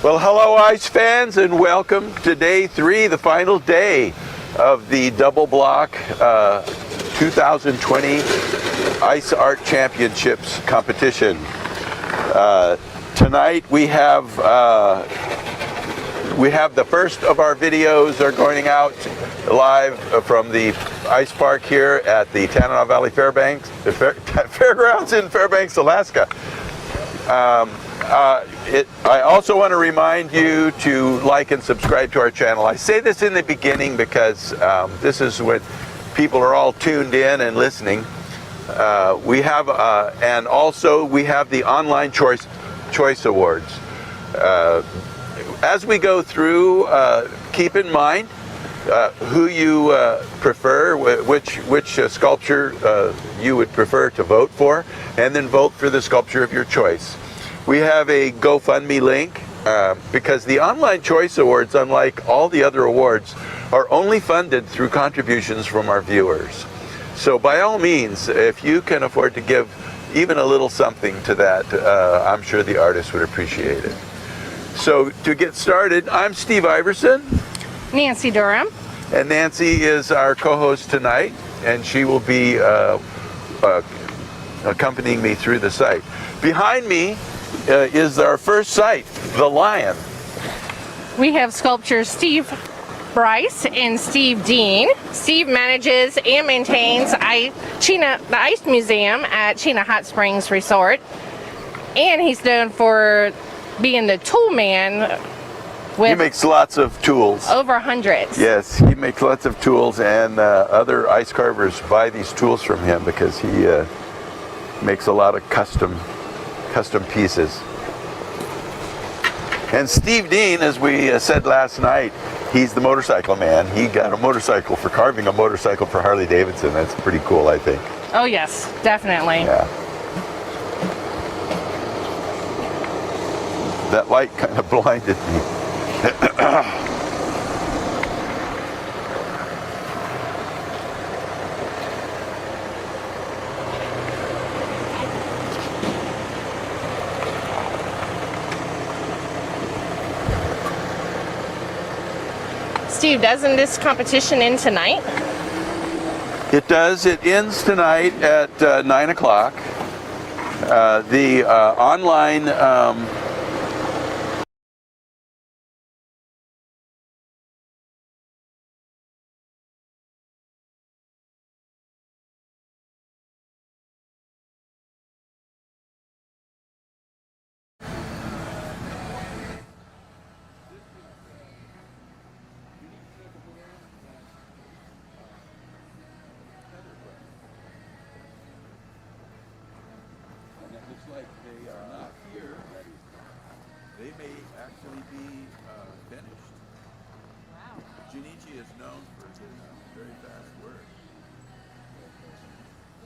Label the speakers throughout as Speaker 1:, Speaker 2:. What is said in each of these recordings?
Speaker 1: Well, hello ice fans and welcome to day 3, the final day of the double block 2020 Ice Art Championships competition. Tonight we have the first of our videos are going out live from the ice park here at the Tanana Valley Fairbanks, Fairgrounds in Fairbanks, Alaska. I also want to remind you to like and subscribe to our channel. I say this in the beginning because this is when people are all tuned in and listening. And also we have the Online Choice Awards. As we go through, keep in mind who you prefer, which sculpture you would prefer to vote for, and then vote for the sculpture of your choice. We have a GoFundMe link because the Online Choice Awards, unlike all the other awards, are only funded through contributions from our viewers. So by all means, if you can afford to give even a little something to that, I'm sure the artists would appreciate it. So to get started, I'm Steve Iverson.
Speaker 2: Nancy Durham.
Speaker 1: And Nancy is our co-host tonight, and she will be accompanying me through the site. Behind me is our first site, the Lion.
Speaker 2: We have sculptors Steve Bryce and Steve Dean. Steve manages and maintains the Ice Museum at Chena Hot Springs Resort. And he's known for being the tool man.
Speaker 1: He makes lots of tools.
Speaker 2: Over hundreds.
Speaker 1: Yes, he makes lots of tools, and other ice carvers buy these tools from him because he makes a lot of custom pieces. And Steve Dean, as we said last night, he's the motorcycle man. He got a motorcycle for carving a motorcycle for Harley Davidson. That's pretty cool, I think.
Speaker 2: Oh yes, definitely.
Speaker 1: Yeah. That light kind of blinded me.
Speaker 2: Steve, doesn't this competition end tonight?
Speaker 1: It does. It ends tonight at 9 o'clock. The online like they are not here. They may actually be finished.
Speaker 2: Wow.
Speaker 1: Junichi is known for his very fast work.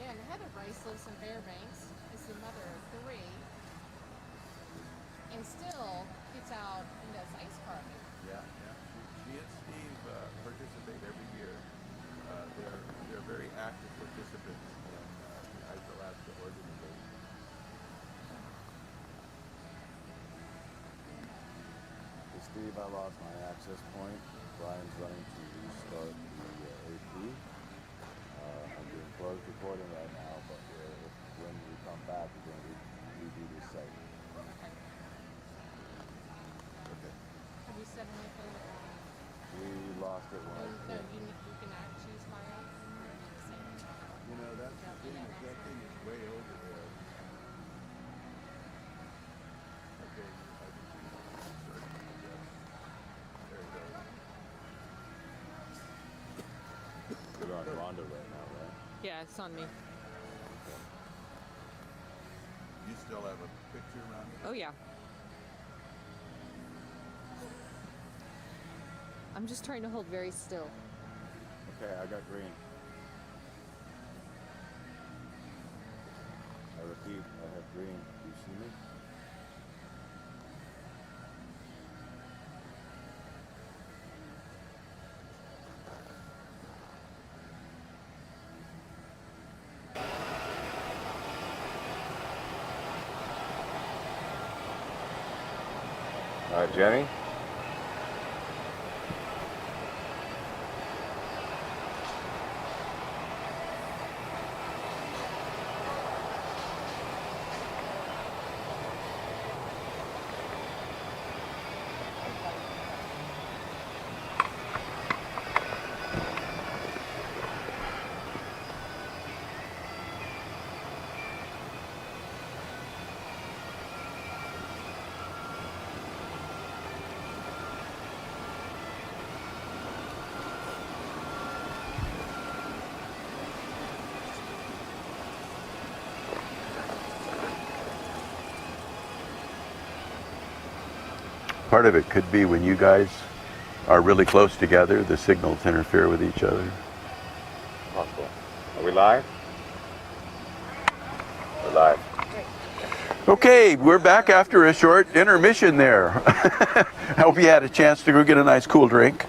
Speaker 2: Yeah, and Heather Bryce lives in Fairbanks, is the mother of 3, and still gets out and does ice carving.
Speaker 1: Yeah. She and Steve participate every year. They're very active participants in the Ice Alaska organization.
Speaker 3: Steve, I lost my access point. Brian's running to restart the AP. I'm doing closed recording right now, but when we come back, we're going to redo this site.
Speaker 2: Okay.
Speaker 3: Okay.
Speaker 2: Have you said anything?
Speaker 3: We lost it when
Speaker 2: No, you cannot choose file?
Speaker 1: You know, that's the thing, that thing is way over there. Okay, I can see it. There it goes.
Speaker 3: we're on Rhonda right now, right?
Speaker 2: Yeah, it's on me.
Speaker 1: You still have a picture around here?
Speaker 2: Oh, yeah. I'm just trying to hold very still.
Speaker 3: Okay, I got green. I repeat, I have green. Do you see me? Jenny?
Speaker 1: Part of it could be when you guys are really close together, the signals interfere with each other.
Speaker 3: Possible. Are we live? We're live.
Speaker 1: Okay, we're back after a short intermission there. I hope you had a chance to go get a nice cool drink.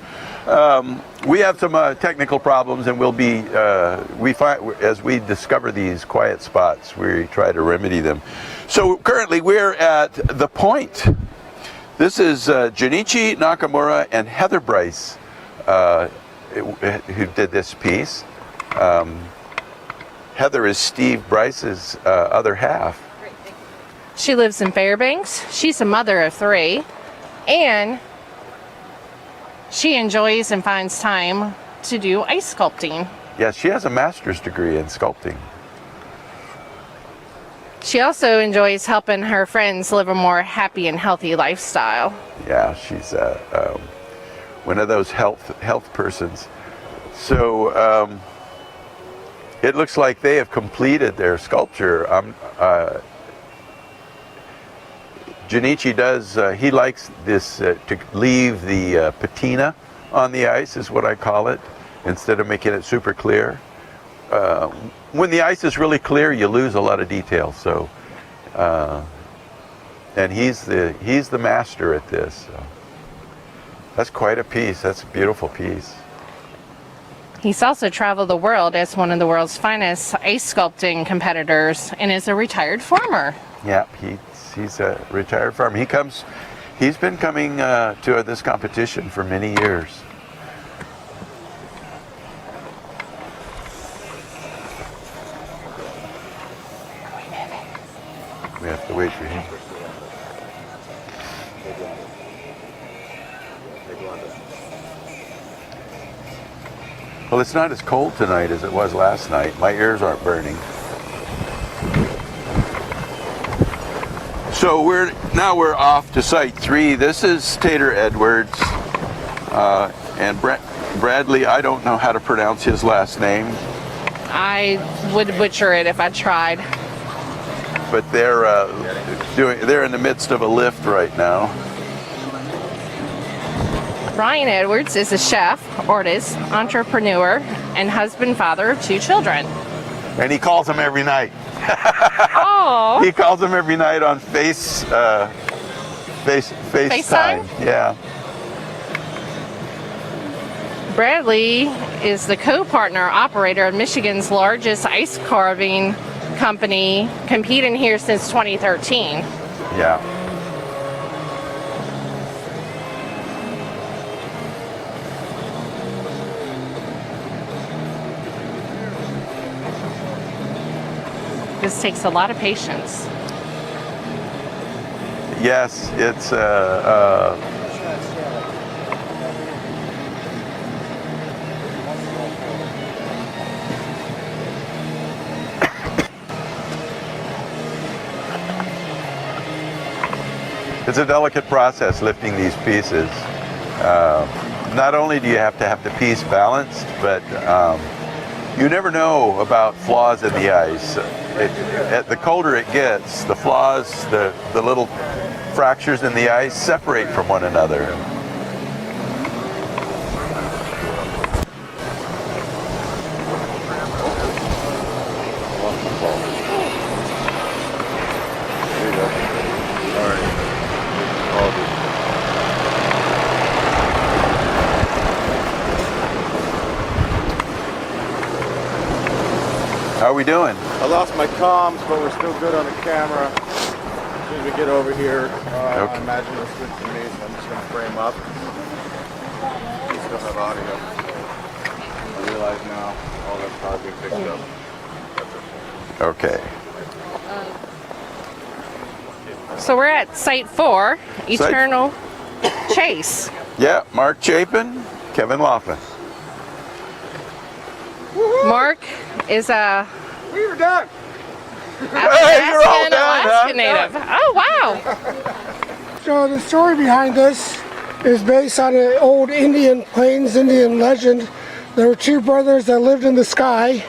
Speaker 1: We have some technical problems, and we'll be, as we discover these quiet spots, we try to remedy them. So currently we're at the Point. This is Junichi Nakamura and Heather Bryce who did this piece. Heather is Steve Bryce's other half.
Speaker 2: She lives in Fairbanks. She's a mother of 3, and she enjoys and finds time to do ice sculpting.
Speaker 1: Yes, she has a master's degree in sculpting.
Speaker 2: She also enjoys helping her friends live a more happy and healthy lifestyle.
Speaker 1: Yeah, she's one of those health persons. So it looks like they have completed their sculpture. Junichi does, he likes this to leave the patina on the ice, is what I call it, instead of making it super clear. When the ice is really clear, you lose a lot of detail. So, and he's the master at this. So. That's quite a piece. That's a beautiful piece.
Speaker 2: He's also traveled the world as one of the world's finest ice sculpting competitors and is a retired farmer.
Speaker 1: Yeah, he's a retired farmer. He's been coming to this competition for many years. We have to wait for him. Well, it's not as cold tonight as it was last night. My ears aren't burning. So we're off to site 3. This is Tater Edwards and Bradley. I don't know how to pronounce his last name.
Speaker 2: I would butcher it if I tried.
Speaker 1: But they're in the midst of a lift right now.
Speaker 2: Brian Edwards is a chef, artist, entrepreneur, and husband, father of 2 children.
Speaker 1: And he calls them every night.
Speaker 2: Oh.
Speaker 1: He calls them every night on FaceTime. Yeah.
Speaker 2: Bradley is the co-partner operator of Michigan's largest ice carving company, competing here since 2013.
Speaker 1: Yeah.
Speaker 2: This takes a lot of patience.
Speaker 1: Yes, it's it's a delicate process lifting these pieces. Not only do you have to have the piece balanced, but you never know about flaws in the ice. The colder it gets, the flaws, the little fractures in the ice separate from one another. How are we doing?
Speaker 3: I lost my comms, but we're still good on the camera. soon as we get over here,
Speaker 1: Okay.
Speaker 3: I imagine it's good for me, so I'm just going to frame up. We still have audio. I realize now all that's probably picked up.
Speaker 1: Okay.
Speaker 2: So we're at Site 4, Eternal Chase.
Speaker 1: Yeah, Mark Chapin, Kevin Laughlin.
Speaker 2: Mark is a
Speaker 4: We were done.
Speaker 1: You're all done, huh?
Speaker 2: Alaska native. Oh, wow.
Speaker 4: So the story behind this is based on an old Plains Indian legend. There were two brothers that lived in the sky,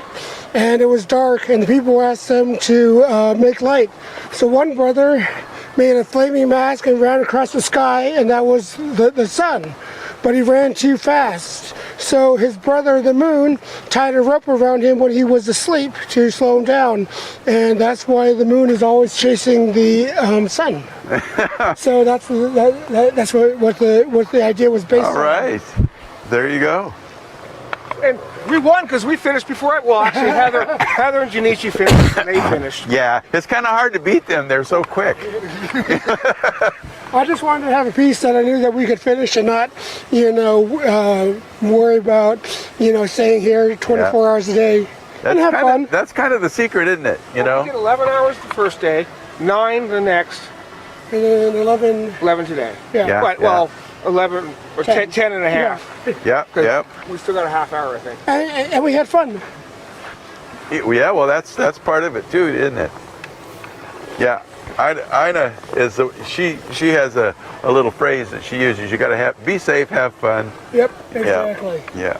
Speaker 4: and it was dark, and the people asked them to make light. So one brother made a flaming mask and ran across the sky, and that was the sun. But he ran too fast. So his brother, the moon, tied a rope around him when he was asleep to slow him down. And that's why the moon is always chasing the sun. So that's what the idea was based on.
Speaker 1: All right. There you go.
Speaker 4: And we won because we finished before actually Heather and Janichi finished and they finished.
Speaker 1: Yeah, it's kind of hard to beat them. They're so quick.
Speaker 4: I just wanted to have a piece that I knew that we could finish and not, worry about, staying here 24 hours a day and have fun.
Speaker 1: That's kind of the secret, isn't it? You
Speaker 5: We
Speaker 1: know?
Speaker 5: did 11 hours the first day, 9 the next,
Speaker 4: And then 11,
Speaker 5: 11 today.
Speaker 1: Yeah.
Speaker 5: But, well, 11 or 10 and a half.
Speaker 1: Yep,
Speaker 5: 'Cause
Speaker 1: yep.
Speaker 5: We still got a half hour, I think.
Speaker 4: and we had fun.
Speaker 1: Yeah, well, that's part of it too, isn't it? Yeah. Ina is she has a little phrase that she uses. You got to be safe, have fun.
Speaker 4: Yep, exactly.
Speaker 1: Yeah.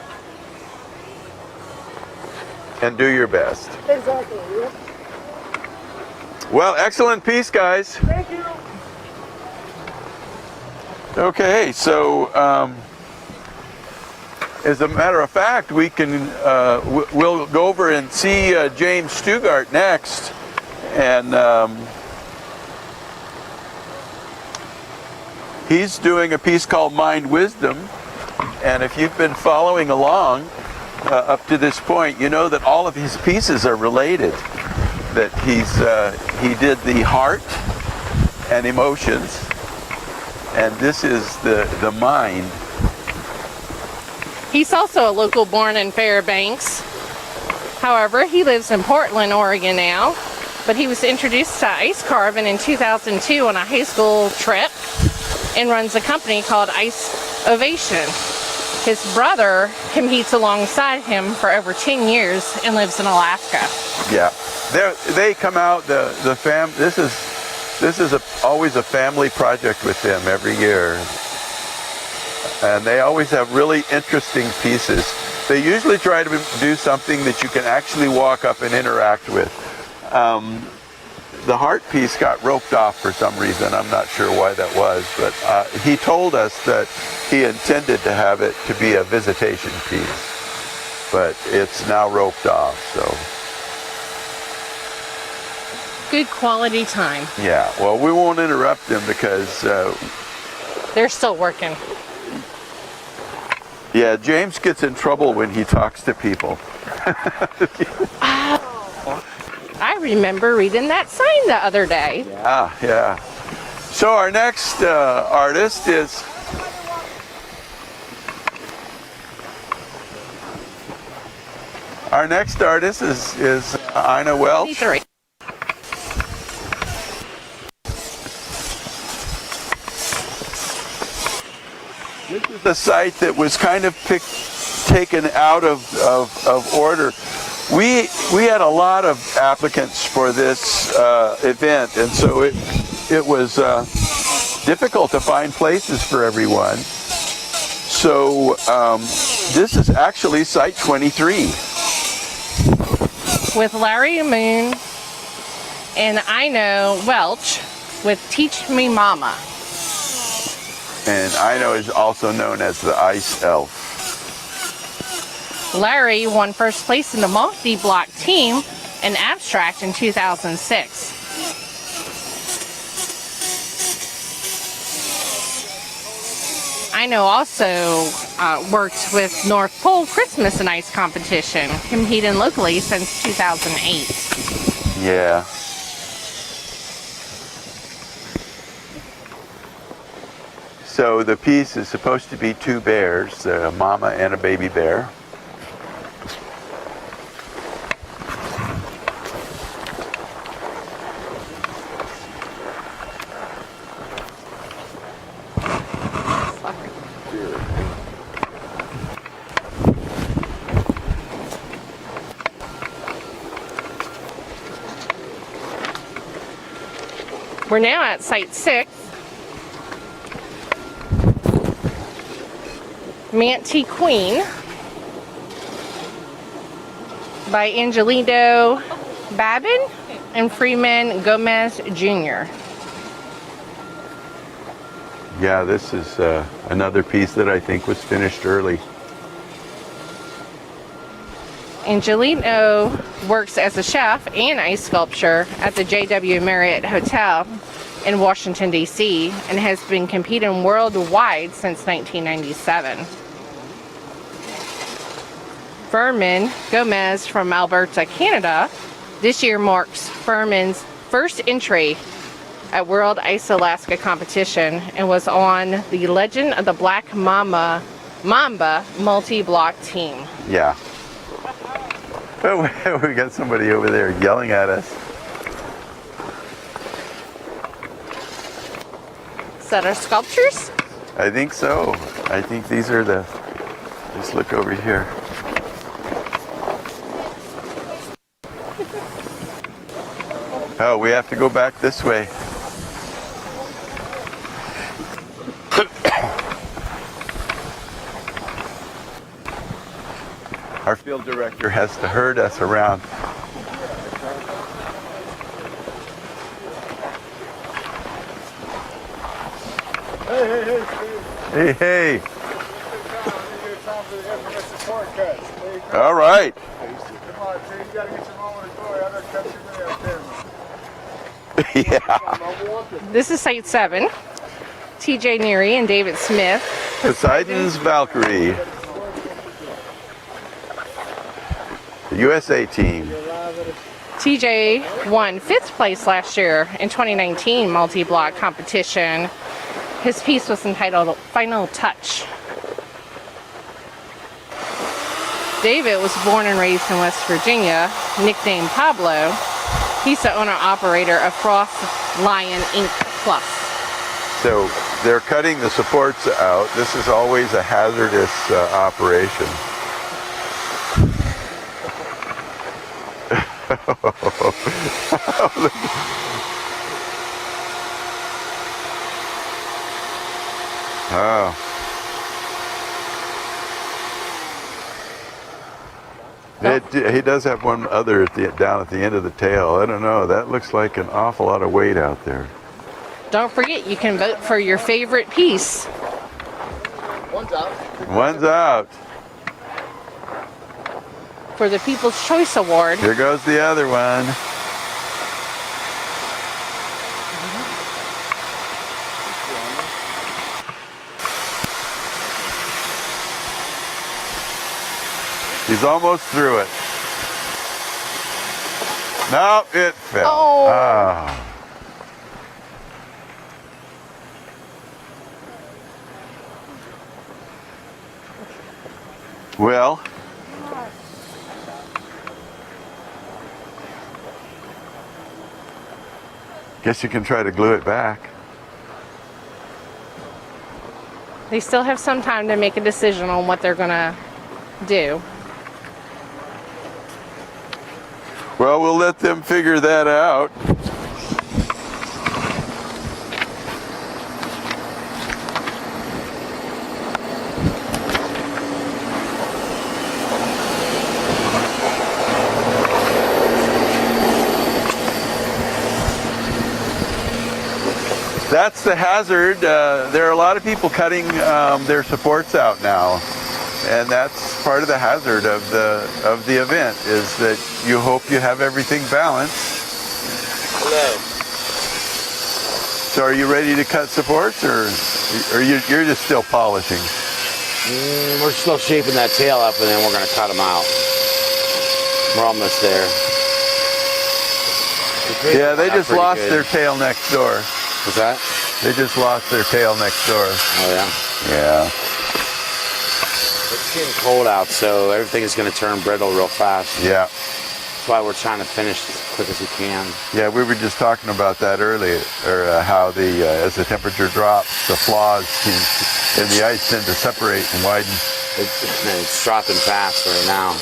Speaker 1: And do your best.
Speaker 4: Exactly. Yep.
Speaker 1: Well, excellent piece, guys.
Speaker 4: Thank you.
Speaker 1: Okay, so as a matter of fact, we can we'll go over and see James Stugart next, and he's doing a piece called Mind Wisdom. And if you've been following along up to this point, you know that all of his pieces are related. That he did the heart and emotions, and this is the mind.
Speaker 2: He's also a local born in Fairbanks. However, he lives in Portland, Oregon now. But he was introduced to ice carving in 2002 on a high school trip and runs a company called Ice Ovation. His brother competes alongside him for over 10 years and lives in Alaska.
Speaker 1: Yeah, they come out. The fam. This is always a family project with them every year, and they always have really interesting pieces. They usually try to do something that you can actually walk up and interact with. The heart piece got roped off for some reason. I'm not sure why that was, but he told us that he intended to have it to be a visitation piece, but it's now roped off. So
Speaker 2: Good quality time.
Speaker 1: yeah, well, we won't interrupt them because
Speaker 2: They're still working.
Speaker 1: yeah, James gets in trouble when he talks to people.
Speaker 2: I remember reading that sign the other day.
Speaker 1: Yeah. So our next artist is Ina Welch.
Speaker 2: 23.
Speaker 1: This is a site that was kind of taken out of order. We had a lot of applicants for this event, and so it was difficult to find places for everyone. So this is actually Site 23.
Speaker 2: With Larry Moon and Ina Welch with Teach Me Mama.
Speaker 1: And Ino is also known as the Ice Elf.
Speaker 2: Larry won first place in the multi-block team in abstract in 2006. Ino also worked with North Pole Christmas and Ice Competition, competing locally since 2008.
Speaker 1: Yeah. So the piece is supposed to be two bears, a mama and a baby bear.
Speaker 2: We're now at Site 6. Manatee Queen by Angelito Babin and Freeman Gomez Jr.
Speaker 1: Yeah, this is another piece that I think was finished early.
Speaker 2: Angelito works as a chef and ice sculptor at the J.W. Marriott Hotel in Washington, D.C., and has been competing worldwide since 1997. Furman Gomez from Alberta, Canada, this year marks Furman's first entry at World Ice Alaska competition and was on the Legend of the Black Mamba multi-block team.
Speaker 1: Yeah. Oh, we got somebody over there yelling at us.
Speaker 2: Is that our sculptures?
Speaker 1: I think so. I think these are the, just look over here. Oh, we have to go back this way. Our field director has to herd us around. Hey, hey. All right. Yeah.
Speaker 2: This is Site 7. TJ Neary and David Smith.
Speaker 1: Poseidon's Valkyrie. The USA team.
Speaker 2: TJ won 5th place last year in 2019 multi-block competition. His piece was entitled Final Touch. David was born and raised in West Virginia, nicknamed Pablo. He's the owner-operator of Frost Lion Ink Plus.
Speaker 1: So they're cutting the supports out. This is always a hazardous operation. Oh. He does have one other down at the end of the tail. I don't know. That looks like an awful lot of weight out there.
Speaker 2: Don't forget, you can vote for your favorite piece.
Speaker 3: One's out.
Speaker 1: One's out.
Speaker 2: For the People's Choice Award.
Speaker 1: Here goes the other one. He's almost through it. No, it fell.
Speaker 2: Oh.
Speaker 1: Ah. Well, guess you can try to glue it back.
Speaker 2: They still have some time to make a decision on what they're gonna do.
Speaker 1: Well, we'll let them figure that out. That's the hazard. There are a lot of people cutting their supports out now, and that's part of the hazard of the event, is that you hope you have everything balanced.
Speaker 6: Hello.
Speaker 1: So are you ready to cut supports, or you're just still polishing?
Speaker 6: We're still shaping that tail up, and then we're going to cut them out. We're almost there.
Speaker 1: Yeah, they just lost their tail next door.
Speaker 6: What's that?
Speaker 1: They just lost their tail next door.
Speaker 6: Oh yeah.
Speaker 1: Yeah.
Speaker 6: It's getting cold out, so everything is going to turn brittle real fast.
Speaker 1: Yeah.
Speaker 6: That's why we're trying to finish as quick as we can.
Speaker 1: Yeah, we were just talking about that earlier, or how as the temperature drops, the flaws in the ice tend to separate and widen.
Speaker 6: It's dropping fast right now.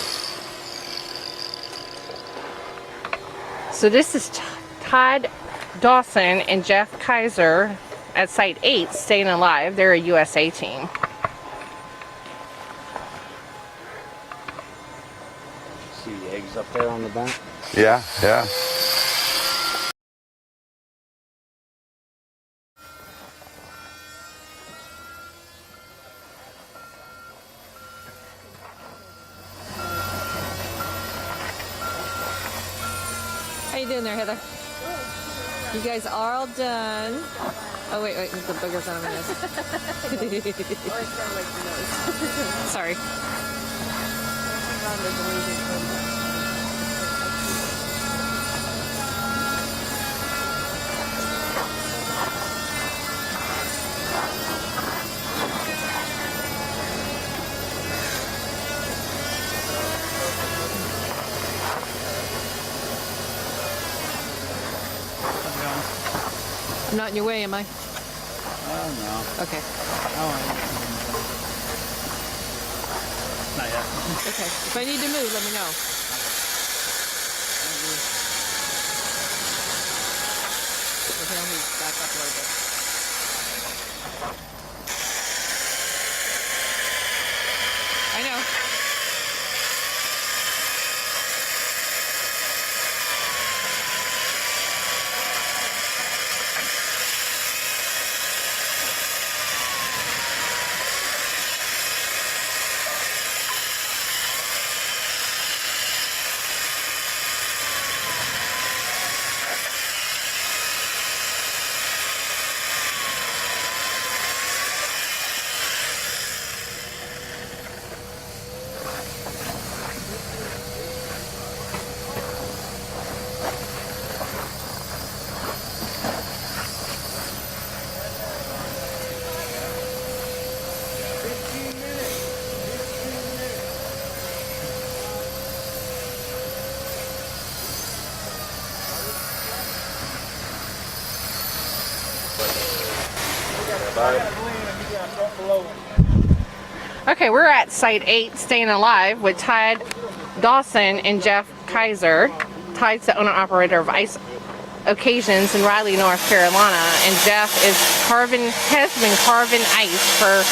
Speaker 2: So this is Todd Dawson and Jeff Kaiser at Site 8 staying alive. They're a USA team.
Speaker 6: See the eggs up there on the bank?
Speaker 1: Yeah, yeah.
Speaker 7: How you doing there, Heather? You guys are all done. Oh wait, the booger's on my nose. Sorry. I'm not in your way, am I?
Speaker 8: No.
Speaker 7: Okay.
Speaker 8: Not yet.
Speaker 7: Okay. If I need to move, let me know. Okay, I'll move back up a little bit. I know.
Speaker 2: Okay, we're at Site 8 staying alive with Todd Dawson and Jeff Kaiser. Todd's the owner-operator of Ice Occasions in Raleigh, North Carolina, and Jeff has been carving ice for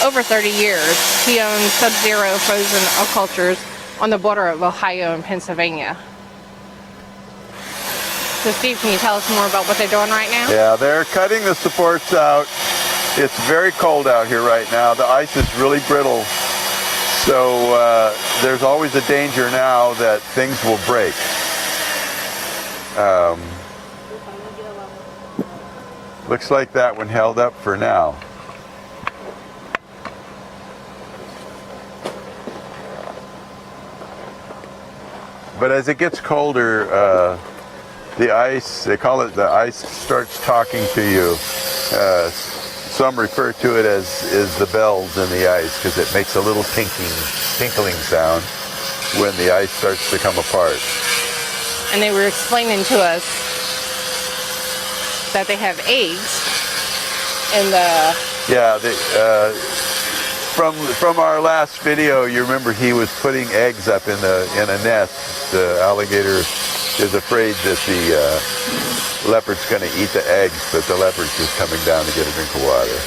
Speaker 2: over 30 years. He owns Sub-Zero frozen cultures on the border of Ohio and Pennsylvania. So Steve, can you tell us more about what they're doing right now?
Speaker 1: Yeah, they're cutting the supports out. It's very cold out here right now. The ice is really brittle. So there's always a danger now that things will break. Looks like that one held up for now. But as it gets colder, the ice, they call it the ice starts talking to you. Some refer to it as the bells in the ice because it makes a little tinkling sound when the ice starts to come apart.
Speaker 2: And they were explaining to us that they have eggs in the...
Speaker 1: Yeah, from our last video, you remember he was putting eggs up in a nest. The alligator is afraid that the leopard's going to eat the eggs, but the leopard's just coming down to get a drink of water.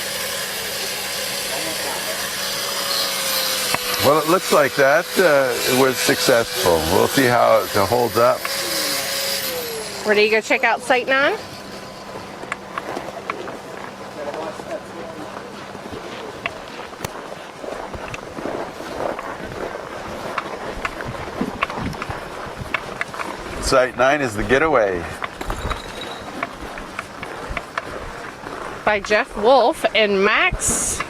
Speaker 1: Well, it looks like that was successful. We'll see how it holds up.
Speaker 2: Ready to go check out Site 9?
Speaker 1: Site 9 is the getaway.
Speaker 2: By Jeff Wolf and Max.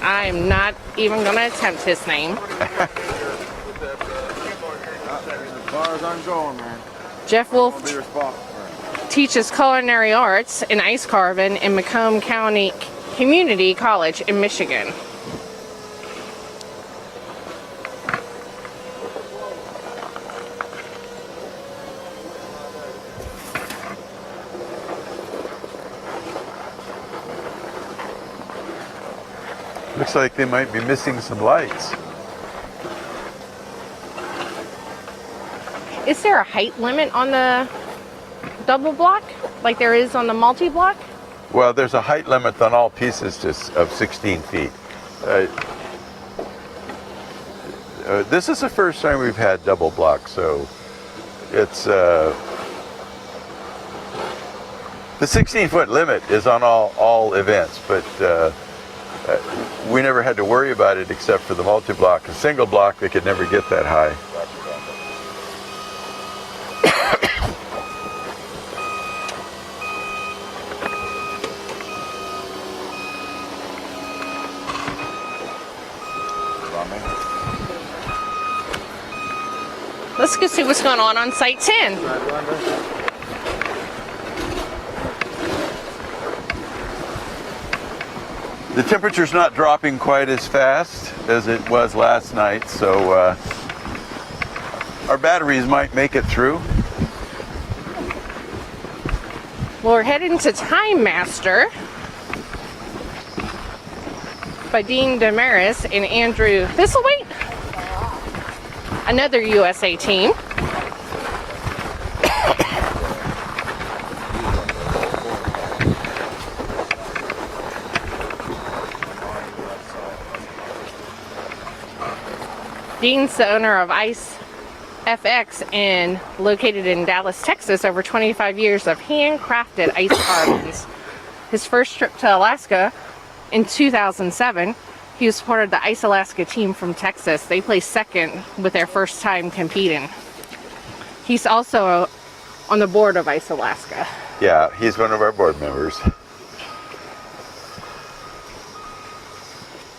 Speaker 2: I'm not even going to attempt his name.
Speaker 3: As far as I'm going, man.
Speaker 2: Jeff Wolf
Speaker 3: I'll be responsible for it.
Speaker 2: teaches culinary arts and ice carving in Macomb County Community College in Michigan.
Speaker 1: Looks like they might be missing some lights.
Speaker 2: Is there a height limit on the double block like there is on the multi-block?
Speaker 1: Well, there's a height limit on all pieces of 16 feet. This is the first time we've had double block, so it's the 16-foot limit is on all events, but we never had to worry about it except for the multi-block. A single block, they could never get that high.
Speaker 2: Let's go see what's going on Site 10.
Speaker 1: The temperature's not dropping quite as fast as it was last night, so our batteries might make it through.
Speaker 2: Well, we're heading to Time Master by Dean Damaris and Andrew Thistlethwaite, another USA team. Dean's the owner of Ice FX and located in Dallas, Texas, over 25 years of handcrafted ice carvings. His first trip to Alaska in 2007, he was part of the Ice Alaska team from Texas. They placed second with their first time competing. He's also on the board of Ice Alaska.
Speaker 1: Yeah, he's one of our board members.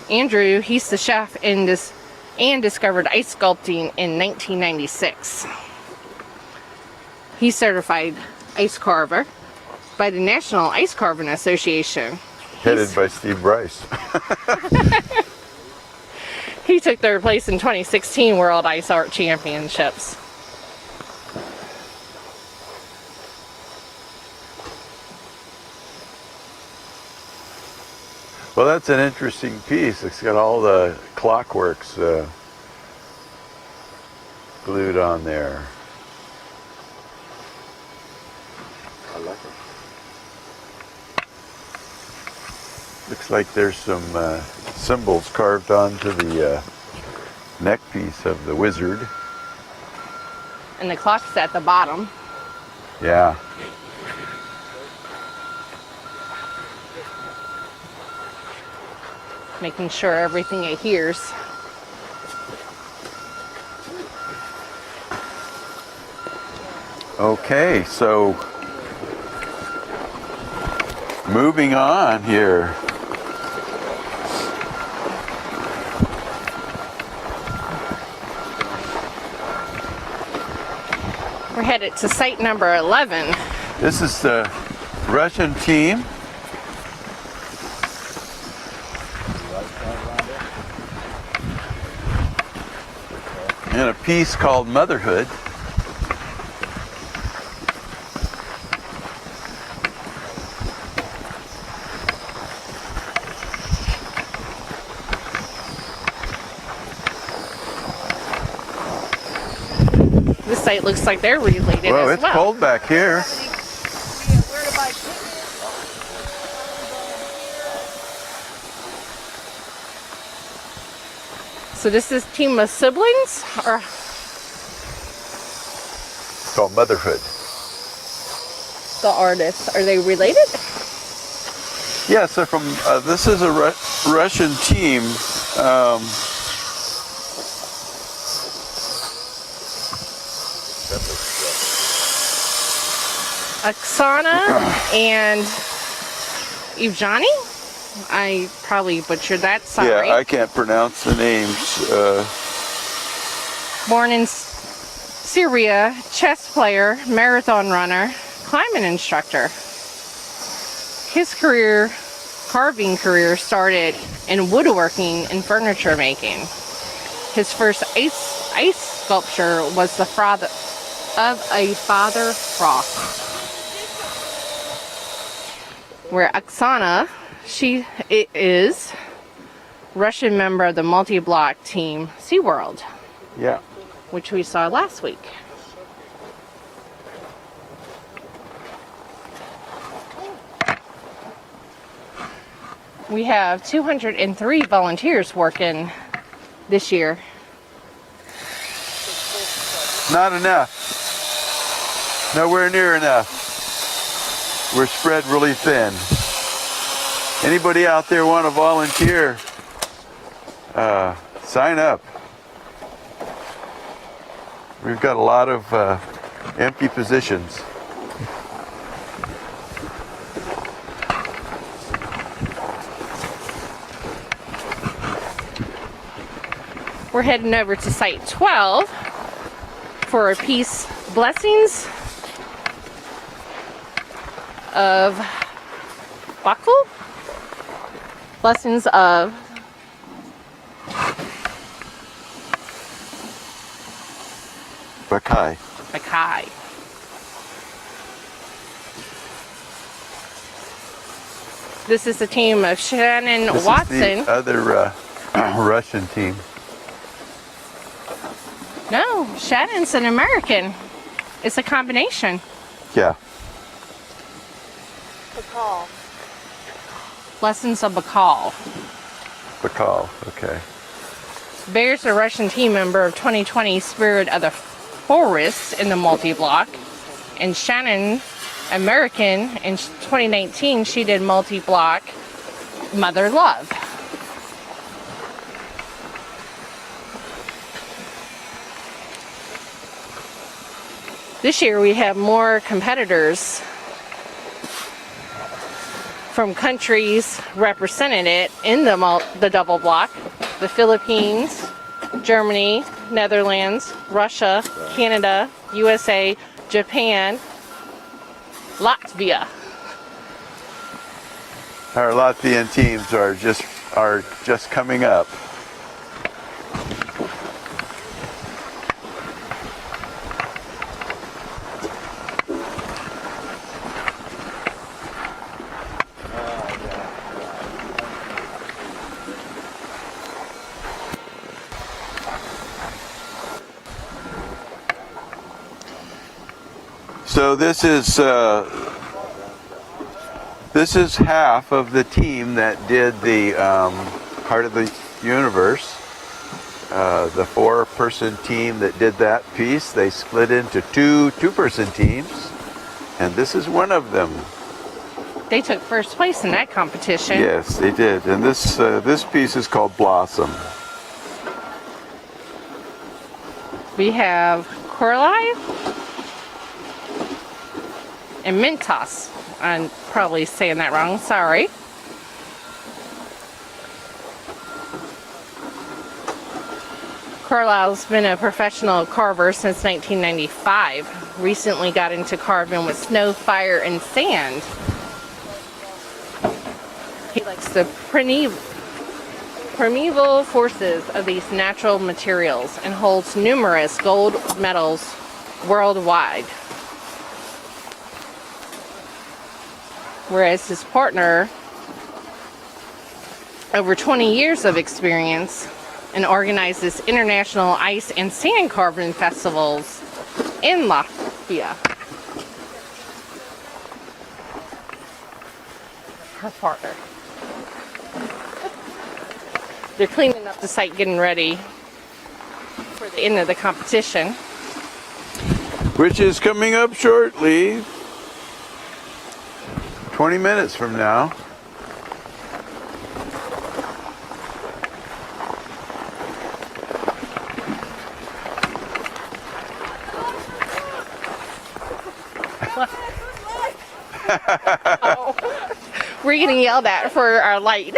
Speaker 2: Andrew, he's the chef and discovered ice sculpting in 1996. He's certified ice carver by the National Ice Carving Association.
Speaker 1: Headed by Steve Bryce.
Speaker 2: He took third place in 2016 World Ice Art Championships.
Speaker 1: Well, that's an interesting piece. It's got all the clockworks glued on there.
Speaker 3: I like it.
Speaker 1: Looks like there's some symbols carved onto the neck piece of the wizard.
Speaker 2: And the clock's at the bottom.
Speaker 1: Yeah.
Speaker 2: Making sure everything adheres.
Speaker 1: Okay, so moving on here.
Speaker 2: We're headed to site number 11.
Speaker 1: This is the Russian team. And a piece called Motherhood.
Speaker 2: This site looks like they're related
Speaker 1: Well,
Speaker 2: as
Speaker 1: it's
Speaker 2: well.
Speaker 1: cold back here.
Speaker 2: So this is team of siblings, or
Speaker 1: It's called Motherhood.
Speaker 2: the artists? Are they related?
Speaker 1: Yeah, so from this is a Russian team.
Speaker 2: Oksana and Evgeny? I probably butchered that, sorry.
Speaker 1: Yeah, I can't pronounce the names.
Speaker 2: Born in Syria, chess player, marathon runner, climbing instructor. His carving career started in woodworking and furniture making. His first ice sculpture was the Father Frost. Where Oksana, she is Russian member of the multi-block team SeaWorld,
Speaker 1: Yeah.
Speaker 2: which we saw last week. We have 203 volunteers working this year.
Speaker 1: Not enough. Nowhere near enough. We're spread really thin. Anybody out there want to volunteer? Sign up. We've got a lot of empty positions.
Speaker 2: We're heading over to Site 12 for a piece, Blessings of Buckle? Blessings of
Speaker 1: Bakai.
Speaker 2: Mackay. This is the team of Shannon
Speaker 1: This
Speaker 2: Watson.
Speaker 1: is the other Russian team.
Speaker 2: No, Shannon's an American. It's a combination.
Speaker 1: Yeah.
Speaker 2: Lessons of Bacall.
Speaker 1: Bakal. Okay.
Speaker 2: Bear's a Russian team member of 2020 Spirit of the Forest in the multi-block. And Shannon, American, in 2019, she did multi-block Mother Love. This year we have more competitors from countries represented in the double block. The Philippines, Germany, Netherlands, Russia, Canada, USA, Japan, Latvia.
Speaker 1: Our Latvian teams are just coming up. So this is half of the team that did the Heart of the Universe. The 4-person team that did that piece, they split into two-person teams, and this is one of them.
Speaker 2: They took first place in that competition.
Speaker 1: Yes, they did. And this piece is called Blossom.
Speaker 2: We have Coralie and Mentos. I'm probably saying that wrong, sorry. Carlisle's been a professional carver since 1995. Recently got into carving with snow, fire, and sand. He likes the primeval forces of these natural materials and holds numerous gold medals worldwide. Whereas his partner, over 20 years of experience, and organizes international ice and sand carving festivals in Latvia. Her partner. They're cleaning up the site, getting ready for the end of the competition.
Speaker 1: Which is coming up shortly. 20 minutes from now.
Speaker 2: Oh, we're getting yelled at for our light.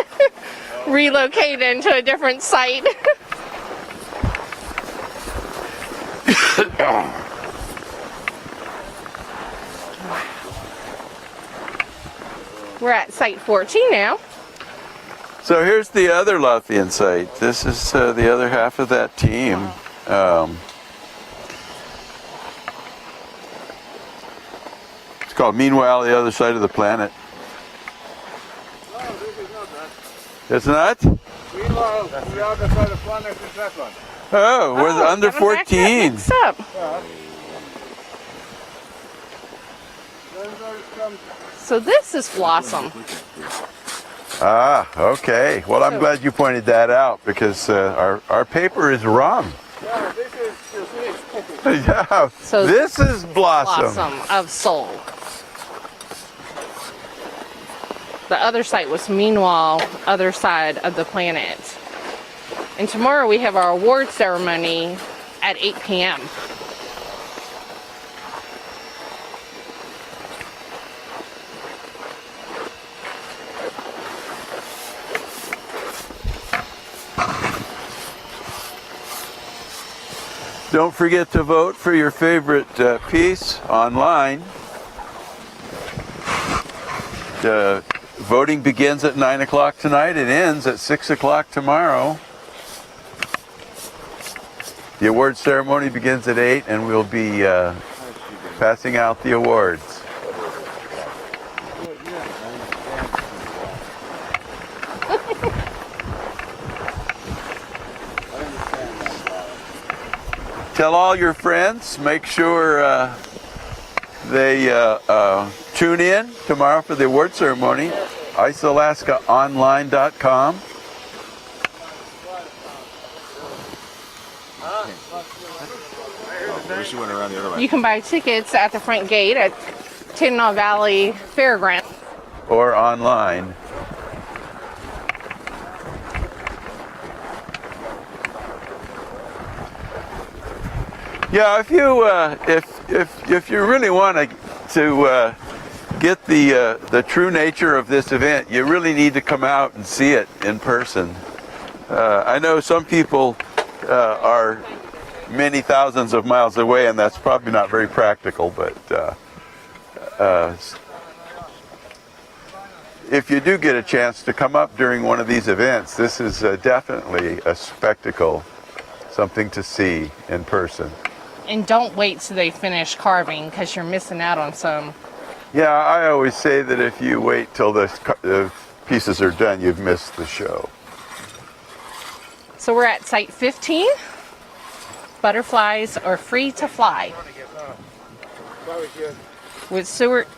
Speaker 2: Relocated to a different site. We're at site 14 now.
Speaker 1: So here's the other Lothian site. This is the other half of that team. It's called Meanwhile, the Other Side of the Planet.
Speaker 3: No, this is not that.
Speaker 1: It's not?
Speaker 3: Meanwhile, the other side of the planet is that one.
Speaker 1: Oh, we're the under
Speaker 2: got 'em backed up,
Speaker 1: 14.
Speaker 2: mixed up.
Speaker 3: Then there comes
Speaker 2: So this is Blossom.
Speaker 1: Ah, okay. Well, I'm glad you pointed that out because our paper is wrong.
Speaker 3: yeah, this is the Swiss.
Speaker 1: Yeah,
Speaker 2: So
Speaker 1: this is Blossom.
Speaker 2: Blossom of Soul. The other site was Meanwhile, Other Side of the Planet. And tomorrow we have our award ceremony at 8 p.m.
Speaker 1: Don't forget to vote for your favorite piece online. Voting begins at 9 o'clock tonight. It ends at 6 o'clock tomorrow. The award ceremony begins at 8 and we'll be passing out the awards. Tell all your friends, make sure they tune in tomorrow for the award ceremony. IceAlaskaOnline.com.
Speaker 3: She went around the other way.
Speaker 2: You can buy tickets at the front gate at Tanana Valley Fairgrounds.
Speaker 1: Or online. Yeah, if you if you really want to get the true nature of this event, you really need to come out and see it in person. I know some people are many thousands of miles away, and that's probably not very practical, but if you do get a chance to come up during one of these events, this is definitely a spectacle, something to see in person.
Speaker 2: And don't wait till they finish carving because you're missing out on some.
Speaker 1: Yeah, I always say that if you wait till the pieces are done, you've missed the show.
Speaker 2: So we're at site 15. Butterflies are free to fly. With Stuart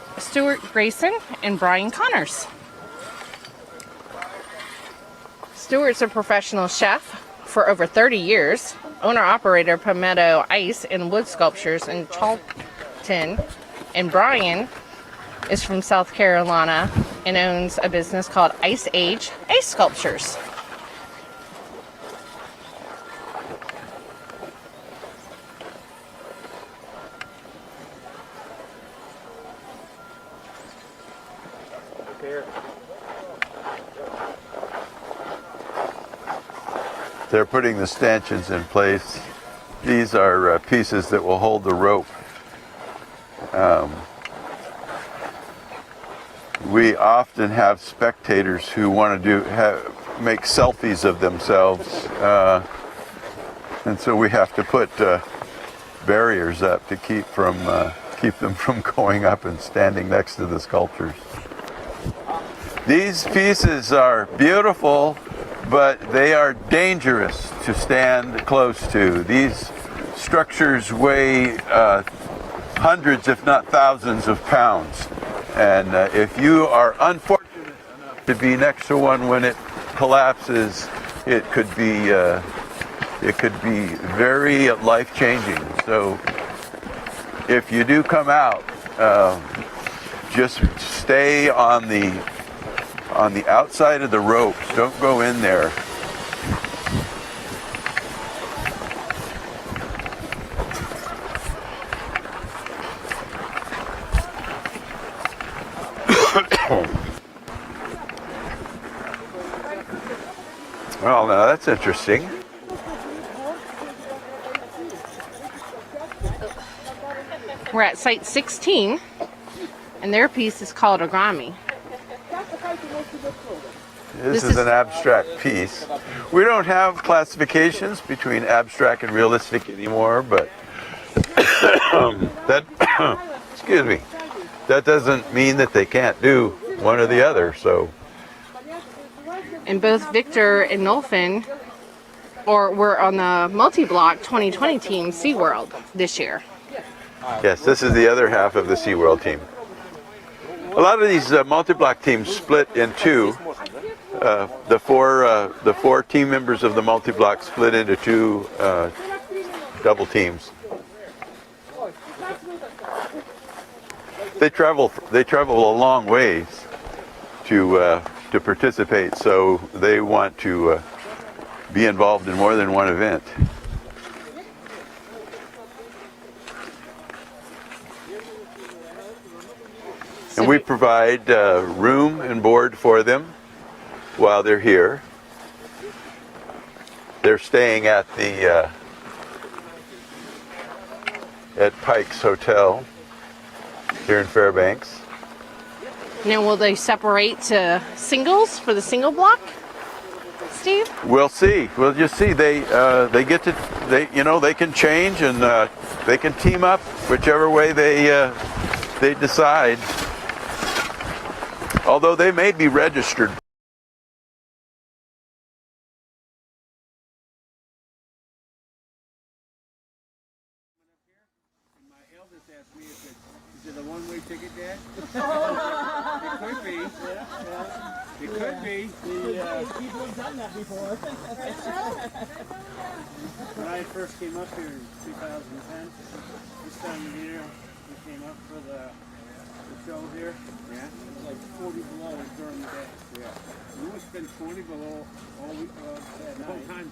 Speaker 2: Grayson and Brian Connors. Stuart's a professional chef for over 30 years. Owner-operator Palmetto Ice and Wood Sculptures in Charlton. And Brian is from South Carolina and owns a business called Ice Age Ice Sculptures.
Speaker 1: They're putting the stanchions in place. These are pieces that will hold the rope. We often have spectators who want to make selfies of themselves, and so we have to put barriers up to keep them from going up and standing next to the sculptures. These pieces are beautiful, but they are dangerous to stand close to. These structures weigh hundreds, if not thousands of pounds. And if you are unfortunate enough to be next to one when it collapses, it could be very life-changing. So if you do come out, just stay on the outside of the ropes. Don't go in there. Well, now that's interesting.
Speaker 2: We're at site 16, and their piece is called Origami.
Speaker 1: This is an abstract piece. We don't have classifications between abstract and realistic anymore, but that, excuse me, that doesn't mean that they can't do one or the other. So,
Speaker 2: And both Victor and Nolfin were on the multi-block 2020 team SeaWorld this year.
Speaker 1: yes, this is the other half of the SeaWorld team. A lot of these multi-block teams split in two. The four team members of the multi-block split into two double teams. They travel a long ways to participate, so they want to be involved in more than one event. And we provide room and board for them while they're here. They're staying at the at Pike's Hotel here in Fairbanks.
Speaker 2: Now, will they separate to singles for the single block, Steve?
Speaker 1: We'll see. We'll just see. They can change and they can team up whichever way they decide. Although they may be registered.
Speaker 8: My eldest asked me if is it a one-way ticket, Dad? It could be. It could be.
Speaker 9: People have done that before.
Speaker 8: When I first came up here in 2010, this time of year, we came up for the show here. Yeah. It was like 40 below during the day. Yeah. We must have been 20 below all week the whole time.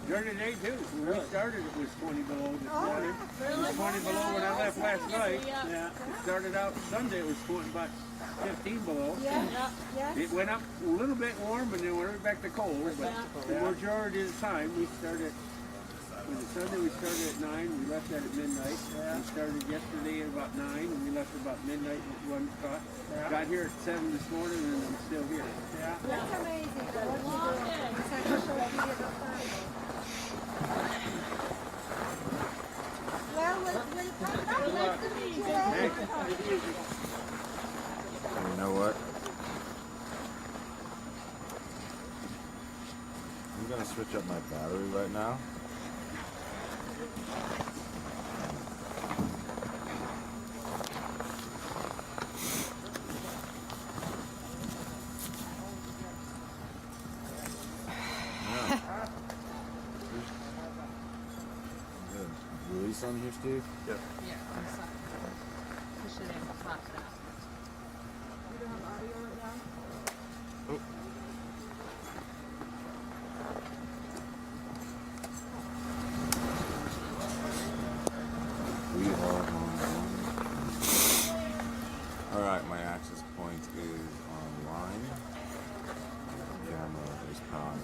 Speaker 8: During the day too. When we started it was 20 below this morning. It was 20 below when I left last night. Yeah. It started out Sunday, it was about 15 below. Yeah. It went up a little bit warm and then went right back to cold. But the majority of the time we started Sunday we started at 9, we left that at midnight. Yeah. We started yesterday at about 9 and we left at about midnight with 1 o'clock. Yeah. Got here at 7 this morning and I'm still here. Yeah.
Speaker 9: That's amazing.
Speaker 3: You know what? I'm gonna switch up my battery right now. Release on here, Steve?
Speaker 1: Yeah.
Speaker 3: We are online. Alright, my access point is online. The camera is powered.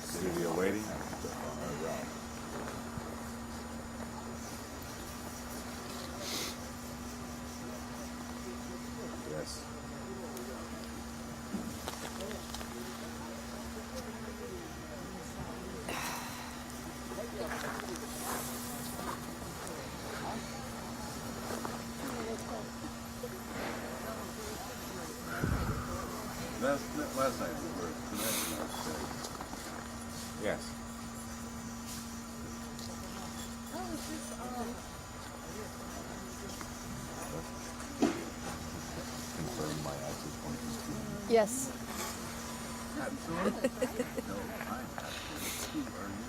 Speaker 3: Studio waiting. Yes.
Speaker 1: Last night we were connecting.
Speaker 3: Yes. Confirm my access point.
Speaker 7: Yes.
Speaker 1: Absolutely. No, I'm absolutely. Who are you?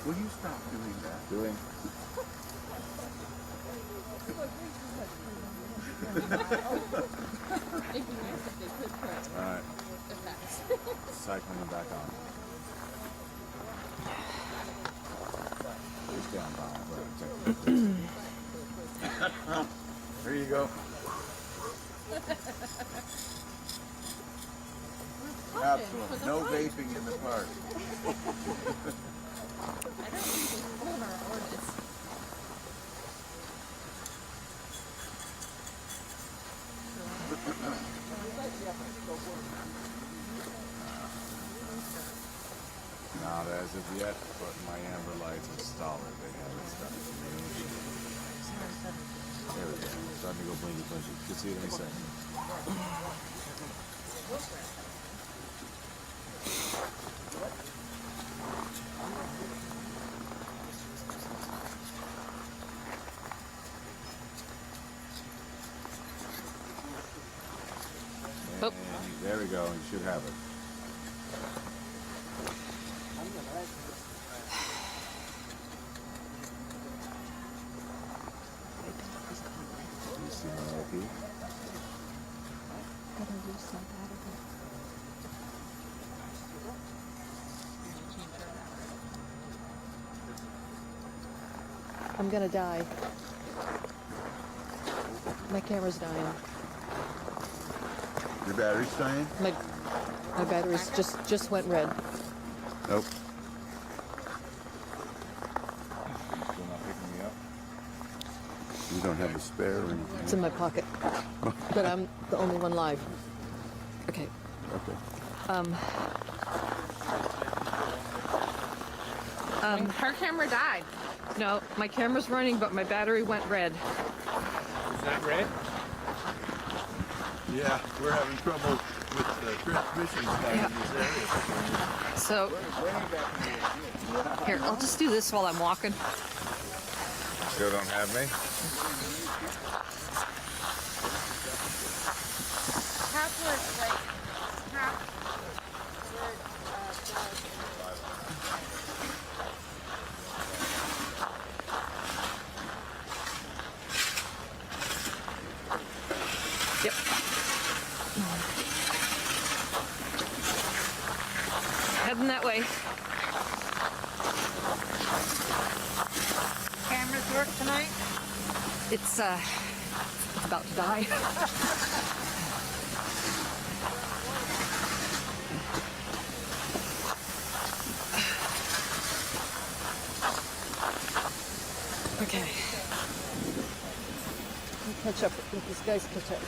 Speaker 1: Will you stop doing that?
Speaker 3: Doing. Alright. cycling back on. It's down by,
Speaker 1: There you go. Absolutely. No vaping in the park.
Speaker 3: Not as of yet, but my amber lights are solid. They haven't started to move. There we go. Starting to go blinky blinky. You can see it any second.
Speaker 7: Oh.
Speaker 3: And there we go. You should have it. You see my LP?
Speaker 7: I'm gonna die. My camera's dying.
Speaker 1: Your battery's dying?
Speaker 7: My batteries just went red.
Speaker 1: Nope.
Speaker 3: Still not picking me up?
Speaker 1: You don't have a spare or anything?
Speaker 7: It's in my pocket. But I'm the only one live. Okay.
Speaker 1: Okay.
Speaker 2: Her camera died.
Speaker 7: No, my camera's running, but my battery went red.
Speaker 5: Is that red?
Speaker 1: Yeah, we're having trouble with the transmission stuff in this area.
Speaker 7: So, here, I'll just do this while I'm walking.
Speaker 3: Still don't have me?
Speaker 7: Yep. Heading that way.
Speaker 9: Cameras work tonight?
Speaker 7: It's about to die. Okay. Catch up. Let these guys catch up.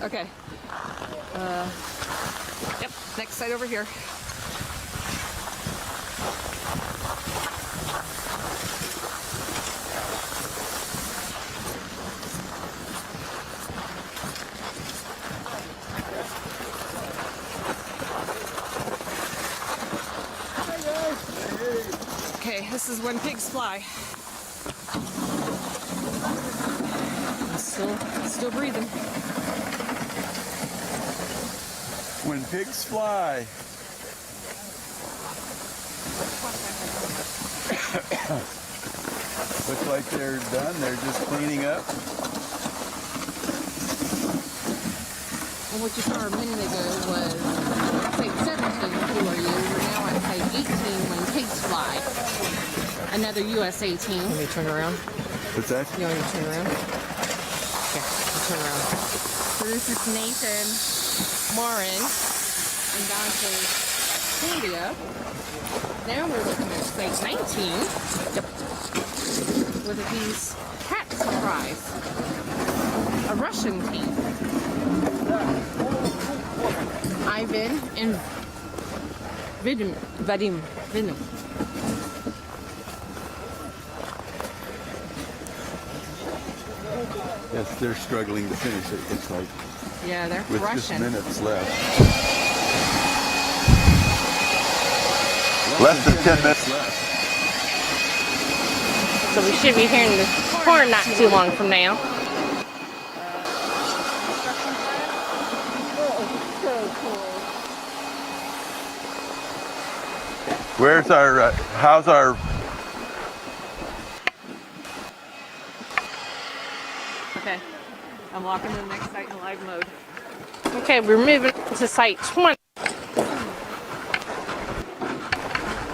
Speaker 7: Okay. Yep. Next site over here. Okay, this is when pigs fly. I'm still breathing.
Speaker 1: When pigs fly. Looks like they're done. They're just cleaning up.
Speaker 2: And what you saw a minute ago was page 17 for you. We're now at page 18 when pigs fly. Another US 18.
Speaker 7: Let me turn around.
Speaker 1: What's that?
Speaker 7: You want me to turn around? Here, I'll turn around.
Speaker 2: So this is Nathan, Warren, and Dante's studio. Now we're looking at page 19. Yep. With a piece cat surprise. A Russian team. Ivan and Vadim.
Speaker 1: Yes, they're struggling to finish it. It's like
Speaker 2: Yeah, they're
Speaker 1: with
Speaker 2: Russian.
Speaker 1: just minutes left. Less than 10 minutes left.
Speaker 2: So we should be hearing the horn not too long from now.
Speaker 1: Where's our, how's our,
Speaker 2: Okay.
Speaker 7: I'm walking to the next site in live mode.
Speaker 2: Okay, we're moving to site 20.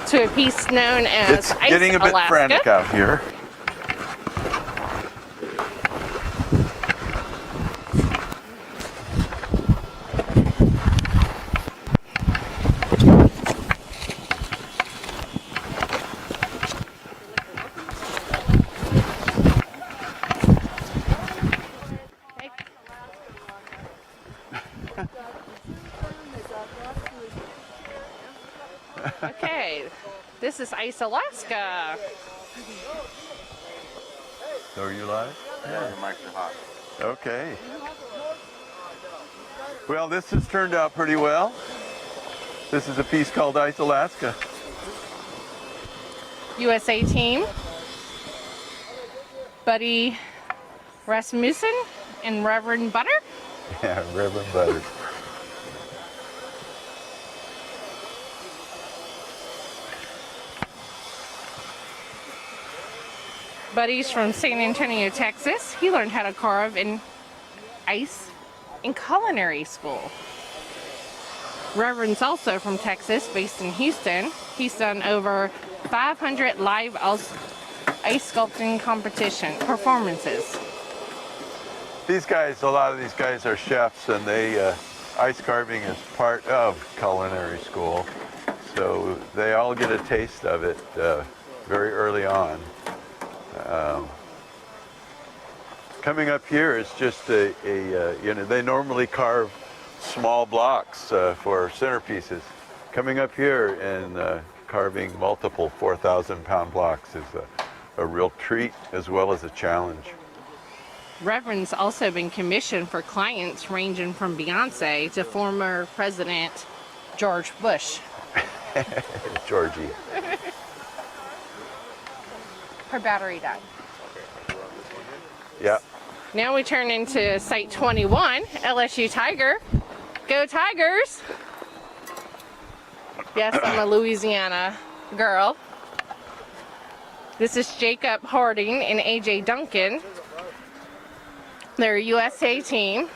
Speaker 2: To a piece known as
Speaker 1: It's
Speaker 2: Ice
Speaker 1: getting a bit
Speaker 2: Alaska.
Speaker 1: frantic out here.
Speaker 2: Okay, this is Ice Alaska.
Speaker 1: So are you live?
Speaker 3: Yeah, your mics are hot.
Speaker 1: Okay. Well, this has turned out pretty well. This is a piece called Ice Alaska.
Speaker 2: USA team. Buddy Rasmussen and Reverend Butter.
Speaker 1: Yeah, Reverend Butter.
Speaker 2: Buddy's from San Antonio, Texas. He learned how to carve in ice in culinary school. Reverend's also from Texas, based in Houston. He's done over 500 live ice sculpting competition performances.
Speaker 1: These guys, a lot of these guys are chefs, and they ice carving is part of culinary school, so they all get a taste of it very early on. Coming up here is just you know, they normally carve small blocks for centerpieces. Coming up here and carving multiple 4,000-pound blocks is a real treat as well as a challenge.
Speaker 2: Reverend's also been commissioned for clients ranging from Beyonce to former President George Bush.
Speaker 1: Georgie.
Speaker 2: Her battery died.
Speaker 1: Yeah.
Speaker 2: Now we turn into Site 21, LSU Tiger. Go Tigers! Yes, I'm a Louisiana girl. This is Jacob Harding and AJ Duncan. They're a USA team.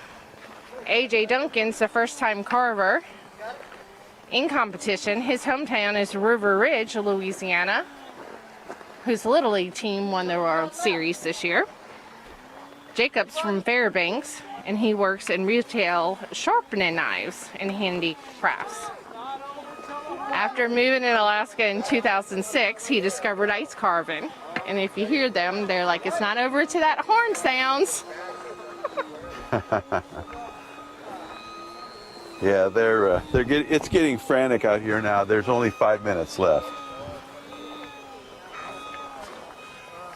Speaker 2: AJ Duncan's the first-time carver in competition. His hometown is River Ridge, Louisiana, whose Little League team won the World Series this year. Jacob's from Fairbanks, and he works in retail sharpening knives and handicrafts. After moving in Alaska in 2006, he discovered ice carving. And if you hear them, they're like, it's not over to that horn sounds.
Speaker 1: Yeah, it's getting frantic out here now. There's only 5 minutes left.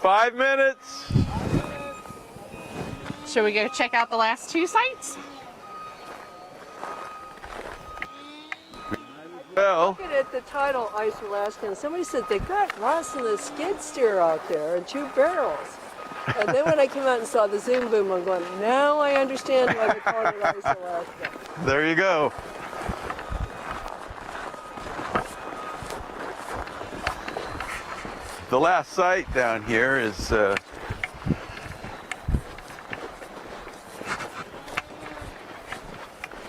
Speaker 1: 5 minutes.
Speaker 2: Should we go check out the last two sites?
Speaker 1: Well,
Speaker 10: Looking at the title Ice Alaska, and somebody said they got Ross and the skid steer out there and 2 barrels. And then when I came out and saw the zoom boom, I'm going, now I understand why they call it Ice Alaska.
Speaker 1: there you go. The last site down here is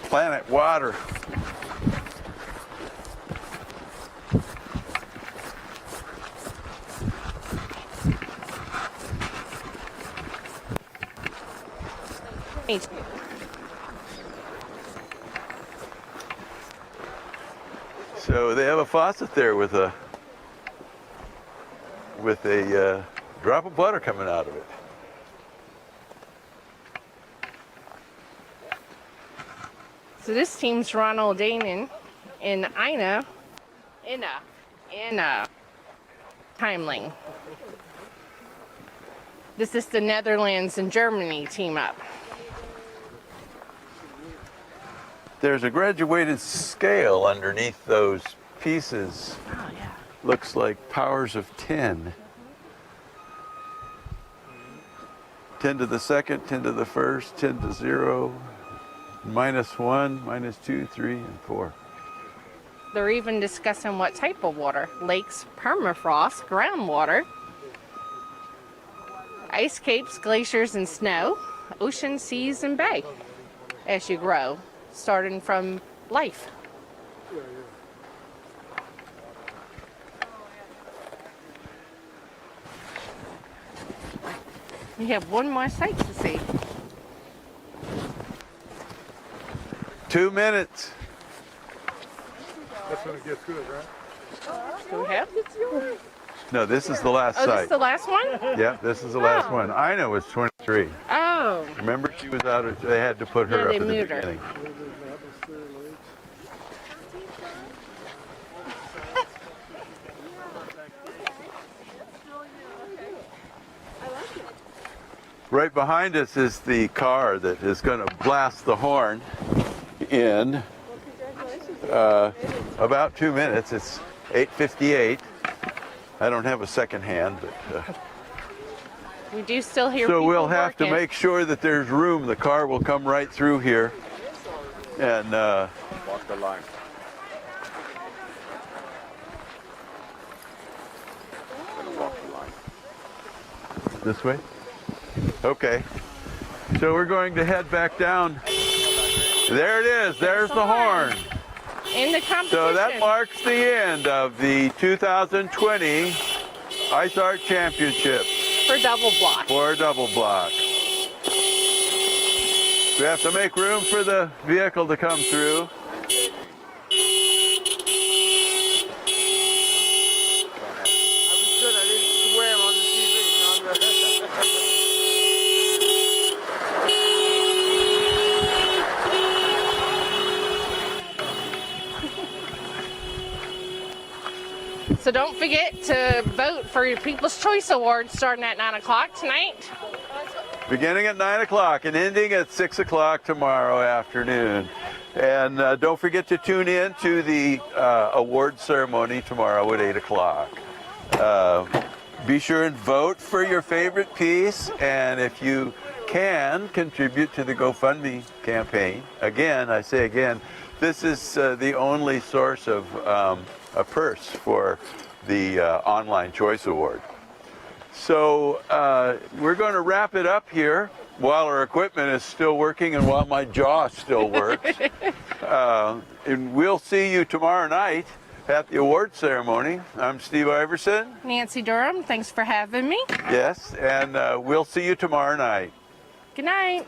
Speaker 1: Planet Water. So they have a faucet there with a drop of butter coming out of it.
Speaker 2: So this team's Ronald Danen and Inna Timeling. This is the Netherlands and Germany team up.
Speaker 1: There's a graduated scale underneath those pieces.
Speaker 2: Oh yeah.
Speaker 1: Looks like powers of 10. 10 to the second, 10 to the first, 10 to 0, -1, -2, 3, and 4.
Speaker 2: They're even discussing what type of water. Lakes, permafrost, groundwater, ice capes, glaciers, and snow. ocean, seas, and bay as you grow, starting from life. We have one more site to see.
Speaker 1: 2 minutes.
Speaker 11: That's when it gets good, right?
Speaker 2: Do we have?
Speaker 1: No, this is the last
Speaker 2: Oh, this
Speaker 1: site.
Speaker 2: is the last one?
Speaker 1: Yeah, this is the last
Speaker 2: Oh.
Speaker 1: one. Ina was 23.
Speaker 2: Oh.
Speaker 1: Remember, she was out of, they had to put her
Speaker 2: Yeah,
Speaker 1: up
Speaker 2: they
Speaker 1: at the
Speaker 2: moved her.
Speaker 1: beginning. Right behind us is the car that is going to blast the horn in about 2 minutes. It's 8:58. I don't have a second hand, but
Speaker 2: We do still hear
Speaker 1: so
Speaker 2: people
Speaker 1: we'll have to
Speaker 2: working.
Speaker 1: make sure that there's room. The car will come right through here and
Speaker 3: Walk the line. Gonna walk the line.
Speaker 1: this way. Okay. So we're going to head back down. There it is. There's the horn.
Speaker 2: In the competition.
Speaker 1: So that marks the end of the 2020 Ice Art Championships
Speaker 2: for double block.
Speaker 1: for double block. We have to make room for the vehicle to come through.
Speaker 2: So don't forget to vote for your People's Choice Awards starting at 9 o'clock tonight.
Speaker 1: Beginning at 9 o'clock and ending at 6 o'clock tomorrow afternoon. And don't forget to tune in to the award ceremony tomorrow at 8 o'clock. Be sure and vote for your favorite piece, and if you can, contribute to the GoFundMe campaign. Again, I say again, this is the only source of a purse for the Online Choice Award. So we're going to wrap it up here while our equipment is still working and while my jaw still works. And we'll see you tomorrow night at the award ceremony. I'm Steve Iverson.
Speaker 2: Nancy Durham, thanks for having me.
Speaker 1: Yes, and we'll see you tomorrow night.
Speaker 2: Good night.